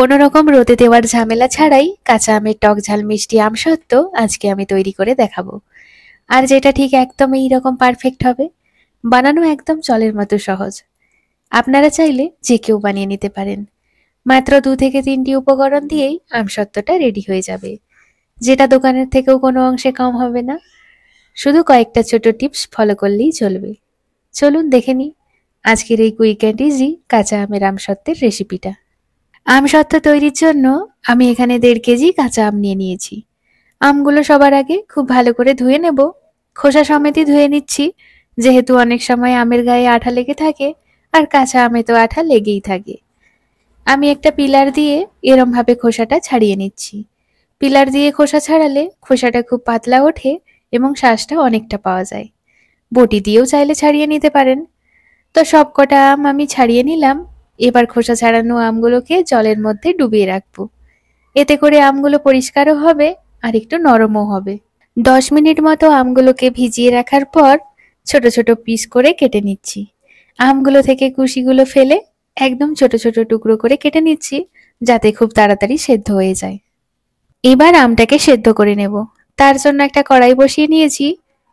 কোনো রকম রোদে দেওয়ার ঝামেলা ছাড়াই কাঁচা আমের টক ঝাল মিষ্টি আমসত্ত্ব আজকে আমি তৈরি করে দেখাবো। আর যেটা ঠিক একদম এইরকম পারফেক্ট হবে। বানানো একদম জলের মতো সহজ। আপনারা চাইলে যে কেউ বানিয়ে নিতে পারেন। মাত্র 2 থেকে 3টি উপকরণ দিয়েই আমসত্ত্বটা রেডি হয়ে যাবে, যেটা দোকানের থেকেও কোনো অংশে কম হবে না। শুধু কয়েকটা ছোট টিপস ফলো করলেই চলবে। চলুন দেখে নিই আজকের এই কুইক অ্যান্ড ইজি কাঁচা আমের আমসত্ত্বের রেসিপিটা। আমসত্ত্ব তৈরির জন্য আমি এখানে 1.5 কেজি কাঁচা আম নিয়ে নিয়েছি। আমগুলো সবার আগে খুব ভালো করে ধুয়ে নেব। খোসা সমেতই ধুয়ে নিচ্ছি, যেহেতু অনেক সময় আমের গায়ে আঠা লেগে থাকে, আর কাঁচা আমে তো আঠা লেগেই থাকে। আমি একটা পিলার দিয়ে এরম ভাবে খোসাটা ছাড়িয়ে নিচ্ছি। পিলার দিয়ে খোসা ছাড়ালে খোসাটা খুব পাতলা ওঠে এবং শাঁসটা অনেকটা পাওয়া যায়। বটি দিয়েও চাইলে ছাড়িয়ে নিতে পারেন। তো সবকটা আম আমি ছাড়িয়ে নিলাম। এবার খোসা ছাড়ানো আমগুলোকে জলের মধ্যে ডুবিয়ে রাখবো। এতে করে আমগুলো পরিষ্কারও হবে আর একটু নরমও হবে। 10 মিনিট মতো আমগুলোকে ভিজিয়ে রাখার পর ছোট ছোট পিস করে কেটে নিচ্ছি। আমগুলো থেকে কুশিগুলো ফেলে একদম ছোট ছোট টুকরো করে কেটে নিচ্ছি, যাতে খুব তাড়াতাড়ি সেদ্ধ হয়ে যায়। এবার আমটাকে সেদ্ধ করে নেব। তার জন্য একটা কড়াই বসিয়ে নিয়েছি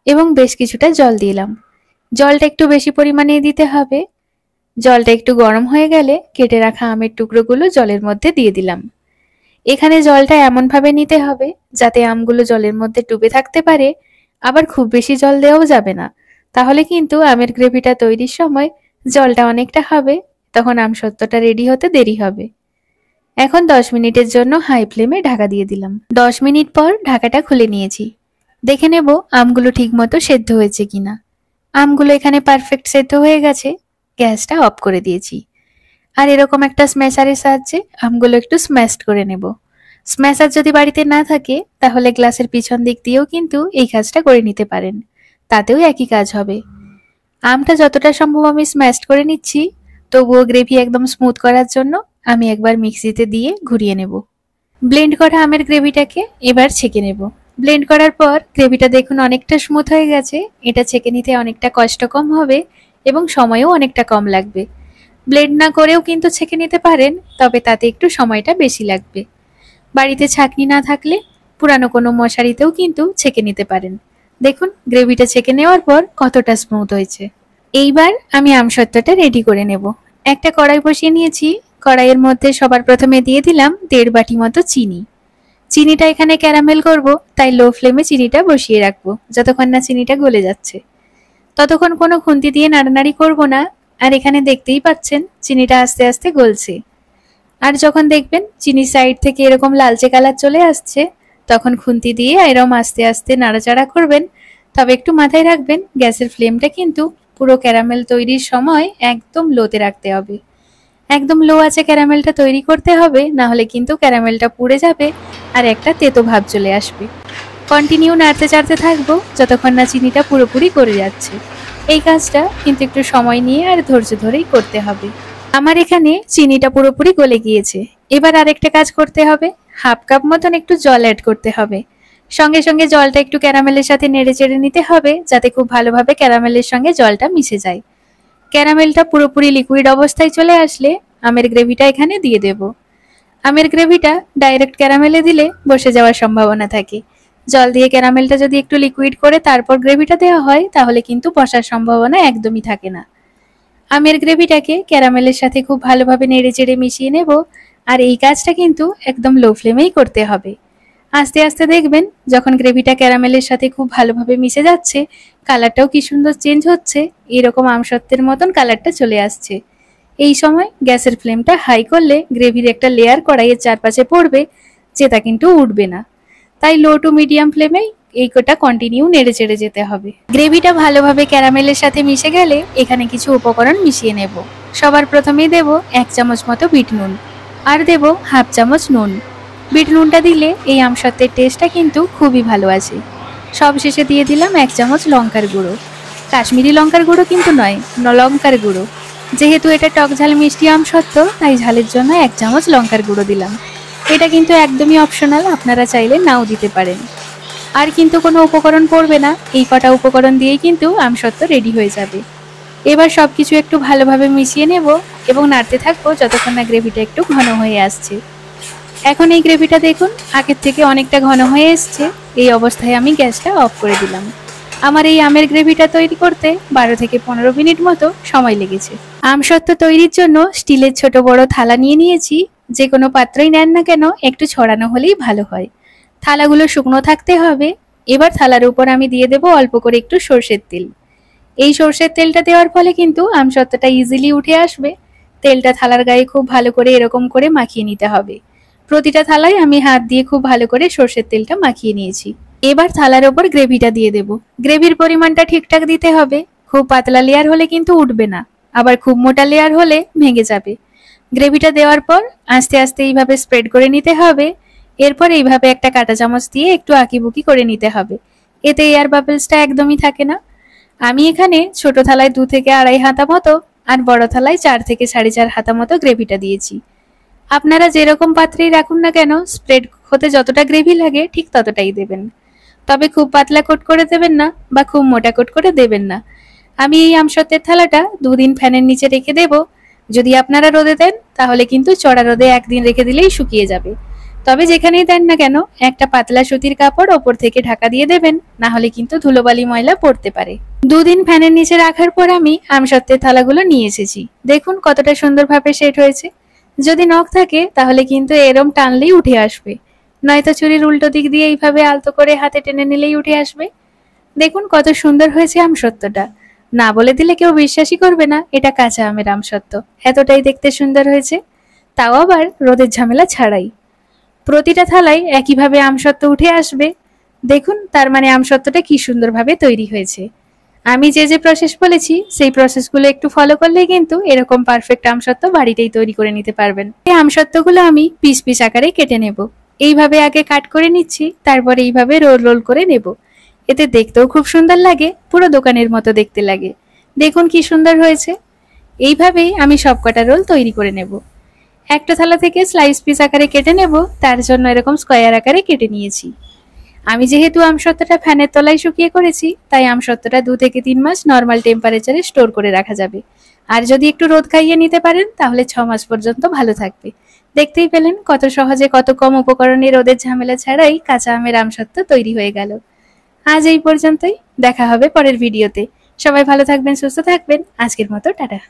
এবং বেশ কিছুটা জল দিলাম। জলটা একটু বেশি পরিমাণে দিতে হবে। জলটা একটু গরম হয়ে গেলে কেটে রাখা আমের টুকরোগুলো জলের মধ্যে দিয়ে দিলাম। এখানে জলটা এমনভাবে নিতে হবে যাতে আমগুলো জলের মধ্যে ডুবে থাকতে পারে, আবার খুব বেশি জল দেওয়াও যাবে না। তাহলে কিন্তু আমের গ্রেভিটা তৈরির সময় জলটা অনেকটা হবে, তখন আমসত্ত্বটা রেডি হতে দেরি হবে। এখন 10 মিনিটের জন্য হাই ফ্লেমে ঢাকা দিয়ে দিলাম। 10 মিনিট পর ঢাকাটা খুলে নিয়েছি। দেখে নেব আমগুলো ঠিকমতো সেদ্ধ হয়েছে কিনা। আমগুলো এখানে পারফেক্ট সেদ্ধ হয়ে গেছে। গ্যাসটা অফ করে দিয়েছি। আর এরকম একটা স্ম্যাশারের সাহায্যে আমগুলো একটু স্ম্যাশড করে নেব। স্ম্যাশার যদি বাড়িতে না থাকে তাহলে গ্লাসের পিছন দিক দিয়েও কিন্তু এই কাজটা করে নিতে পারেন, তাতেও একই কাজ হবে। আমটা যতটা সম্ভব আমি স্ম্যাশড করে নিচ্ছি, তবুও গ্রেভি একদম স্মুথ করার জন্য আমি একবার মিক্সিতে দিয়ে ঘুরিয়ে নেব। ব্লেন্ড করা আমের গ্রেভিটাকে এবার ছেঁকে নেব। ব্লেন্ড করার পর গ্রেভিটা দেখুন অনেকটা স্মুথ হয়ে গেছে। এটা ছেঁকে নিতে অনেকটা কষ্ট কম হবে এবং সময়ও অনেকটা কম লাগবে। ব্লেন্ড না করেও কিন্তু ছেঁকে নিতে পারেন, তবে তাতে একটু সময়টা বেশি লাগবে। বাড়িতে ছাঁকনি না থাকলে পুরানো কোনো মশারিতেও কিন্তু ছেঁকে নিতে পারেন। দেখুন গ্রেভিটা ছেঁকে নেওয়ার পর কতটা স্মুথ হয়েছে। এইবার আমি আমসত্ত্বটা রেডি করে নেব। একটা কড়াই বসিয়ে নিয়েছি। কড়াইয়ের মধ্যে সবার প্রথমে দিয়ে দিলাম 1.5 বাটি মতো চিনি। চিনিটা এখানে ক্যারামেল করব, তাই লো ফ্লেমে চিনিটা বসিয়ে রাখবো যতক্ষণ না চিনিটা গলে যাচ্ছে। ততক্ষণ কোনো খুন্তি দিয়ে নাড়ানাড়ি করব না। আর এখানে দেখতেই পাচ্ছেন চিনিটা আস্তে আস্তে গলছে। আর যখন দেখবেন চিনি সাইড থেকে এরকম লালচে কালার চলে আসছে, তখন খুন্তি দিয়ে এরকম আস্তে আস্তে নাড়াচাড়া করবেন। তবে একটু মাথায় রাখবেন গ্যাসের ফ্লেমটা কিন্তু পুরো ক্যারামেল তৈরির সময় একদম লোতে রাখতে হবে। একদম লো আছে ক্যারামেলটা তৈরি করতে হবে, না হলে কিন্তু ক্যারামেলটা পুড়ে যাবে আর একটা তেতো ভাব চলে আসবে। কন্টিনিউ নাড়তে চাড়তে থাকবো যতক্ষণ না চিনিটা পুরোপুরি গলে যাচ্ছে। এই কাজটা কিন্তু একটু সময় নিয়ে আর ধৈর্য ধরেই করতে হবে। আমার এখানে চিনিটা পুরোপুরি গলে গিয়েছে। এবার আরেকটা কাজ করতে হবে, 1/2 কাপ মতন একটু জল অ্যাড করতে হবে। সঙ্গে সঙ্গে জলটা একটু ক্যারামেলের সাথে নেড়ে চেড়ে নিতে হবে, যাতে খুব ভালোভাবে ক্যারামেলের সঙ্গে জলটা মিশে যায়। ক্যারামেলটা পুরোপুরি লিকুইড অবস্থায় চলে আসলে আমের গ্রেভিটা এখানে দিয়ে দেব। আমের গ্রেভিটা ডাইরেক্ট ক্যারামেলে দিলে বসে যাওয়ার সম্ভাবনা থাকে। জল দিয়ে ক্যারামেলটা যদি একটু লিকুইড করে তারপর গ্রেভিটা দেওয়া হয়, তাহলে কিন্তু বসার সম্ভাবনা একদমই থাকে না। আমের গ্রেভিটাকে ক্যারামেলের সাথে খুব ভালোভাবে নেড়ে চেড়ে মিশিয়ে নেব। আর এই কাজটা কিন্তু একদম লো ফ্লেমেই করতে হবে। আস্তে আস্তে দেখবেন যখন গ্রেভিটা ক্যারামেলের সাথে খুব ভালোভাবে মিশে যাচ্ছে, কালারটাও কি সুন্দর চেঞ্জ হচ্ছে। এরকম আমসত্ত্বের মতন কালারটা চলে আসছে। এই সময় গ্যাসের ফ্লেমটা হাই করলে গ্রেভির একটা লেয়ার কড়াইয়ের চারপাশে পড়বে, যেটা কিন্তু উঠবে না। তাই লো টু মিডিয়াম ফ্লেমেই এই কোটা কন্টিনিউ নেড়ে চেড়ে যেতে হবে। গ্রেভিটা ভালোভাবে ক্যারামেলের সাথে মিশে গেলে এখানে কিছু উপকরণ মিশিয়ে নেব। সবার প্রথমেই দেব 1 চামচ মতো বিট নুন, আর দেব 1/2 চামচ নুন। বিট নুনটা দিলে এই আমসত্ত্বের টেস্টটা কিন্তু খুবই ভালো আছে। সবশেষে দিয়ে দিলাম 1 চামচ লঙ্কার গুঁড়ো। কাশ্মীরি লঙ্কার গুঁড়ো কিন্তু নয়, লঙ্কার গুঁড়ো। যেহেতু এটা টক ঝাল মিষ্টি আমসত্ত্ব, তাই ঝালের জন্য 1 চামচ লঙ্কার গুঁড়ো দিলাম। এটা কিন্তু একদমই অপশনাল, আপনারা চাইলে নাও দিতে পারেন। আর কিন্তু কোনো উপকরণ পড়বে না, এই কটা উপকরণ দিয়েই কিন্তু আমসত্ত্ব রেডি হয়ে যাবে। এবার সবকিছু একটু ভালোভাবে মিশিয়ে নেব এবং নাড়তে থাকবো যতক্ষণ না গ্রেভিটা একটু ঘন হয়ে আসছে। এখন এই গ্রেভিটা দেখুন আগের থেকে অনেকটা ঘন হয়ে এসছে। এই অবস্থায় আমি গ্যাসটা অফ করে দিলাম। আমার এই আমের গ্রেভিটা তৈরি করতে 12 থেকে 15 মিনিট মতো সময় লেগেছে। আমসত্ত্ব তৈরির জন্য স্টিলের ছোট বড় থালা নিয়ে নিয়েছি। যে কোনো পাত্রই নেন না কেন একটু ছড়ানো হলেই ভালো হয়। থালাগুলো শুকনো থাকতে হবে। এবার থালার উপর আমি দিয়ে দেব অল্প করে একটু সর্ষের তেল। এই সর্ষের তেলটা দেওয়ার ফলে কিন্তু আমসত্ত্বটা ইজিলি উঠে আসবে। তেলটা থালার গায়ে খুব ভালো করে এরকম করে মাখিয়ে নিতে হবে। প্রতিটা থালায় আমি হাত দিয়ে খুব ভালো করে সর্ষের তেলটা মাখিয়ে নিয়েছি। এবার থালার ওপর গ্রেভিটা দিয়ে দেব। গ্রেভির পরিমাণটা ঠিকঠাক দিতে হবে। খুব পাতলা লেয়ার হলে কিন্তু উঠবে না, আবার খুব মোটা লেয়ার হলে ভেঙে যাবে। গ্রেভিটা দেওয়ার পর আস্তে আস্তে এইভাবে স্প্রেড করে নিতে হবে। এরপর এইভাবে একটা কাঁটা চামচ দিয়ে একটু আঁকিবুকি করে নিতে হবে। এতে এয়ার বাবলসটা একদমই থাকে না। আমি এখানে ছোট থালায় 2 থেকে আড়াই হাতা মতো আর বড় থালায় 4 থেকে 4.5 হাতা মতো গ্রেভিটা দিয়েছি। আপনারা যেরকম পাত্রেই রাখুন না কেন স্প্রেড হতে যতটা গ্রেভি লাগে ঠিক ততটাই দেবেন। তবে খুব পাতলা কোট করে দেবেন না বা খুব মোটা কোট করে দেবেন না। আমি এই আমসত্ত্বের থালাটা 2 দিন ফ্যানের নিচে রেখে দেব। যদি আপনারা রোদে দেন তাহলে কিন্তু চড়া রোদে 1 দিন রেখে দিলেই শুকিয়ে যাবে। তবে যেখানেই দেন না কেন একটা পাতলা সুতির কাপড় ওপর থেকে ঢাকা দিয়ে দেবেন, না হলে কিন্তু ধুলোবালি ময়লা পড়তে পারে। 2 দিন ফ্যানের নিচে রাখার পর আমি আমসত্ত্বের থালাগুলো নিয়ে এসেছি। দেখুন কতটা সুন্দরভাবে সেট হয়েছে। যদি নখ থাকে তাহলে কিন্তু এরম টানলেই উঠে আসবে, নয়তো ছুরির উল্টো দিক দিয়ে এইভাবে আলতো করে হাতে টেনে নিলেই উঠে আসবে। দেখুন কত সুন্দর হয়েছে আমসত্ত্বটা। না বলে দিলে কেউ বিশ্বাসই করবে না এটা কাঁচা আমের আমসত্ত্ব। এতটাই দেখতে সুন্দর হয়েছে, তাও আবার রোদের ঝামেলা ছাড়াই। প্রতিটা থালায় একইভাবে আমসত্ত্ব উঠে আসবে। দেখুন তার মানে আমসত্ত্বটা কি সুন্দরভাবে তৈরি হয়েছে। আমি যে প্রসেস বলেছি সেই প্রসেসগুলো একটু ফলো করলেই কিন্তু এরকম পারফেক্ট আমসত্ত্ব বাড়িতেই তৈরি করে নিতে পারবেন। এই আমসত্ত্বগুলো আমি পিস পিস আকারে কেটে নেব। এইভাবে আগে কাট করে নিচ্ছি, তারপর এইভাবে রোল রোল করে নেব। এতে দেখতেও খুব সুন্দর লাগে, পুরো দোকানের মতো দেখতে লাগে। দেখুন কি সুন্দর হয়েছে। এইভাবেই আমি সবকটা রোল তৈরি করে নেব। একটা থালা থেকে স্লাইস পিস আকারে কেটে নেব, তার জন্য এরকম স্কোয়ার আকারে কেটে নিয়েছি। আমি যেহেতু আমসত্ত্বটা ফ্যানের তলায় শুকিয়ে করেছি, তাই আমসত্ত্বটা 2 থেকে 3 মাস নর্মাল টেম্পারেচারে স্টোর করে রাখা যাবে। আর যদি একটু রোদ খাইয়ে নিতে পারেন তাহলে 6 মাস পর্যন্ত ভালো থাকবে। দেখতেই পেলেন কত সহজে কত কম উপকরণে রোদের ঝামেলা ছাড়াই কাঁচা আমের আমসত্ত্ব তৈরি হয়ে গেল। আজ এই পর্যন্তই, দেখা হবে পরের ভিডিওতে। সবাই ভালো থাকবেন, সুস্থ থাকবেন। আজকের মতো টাটা।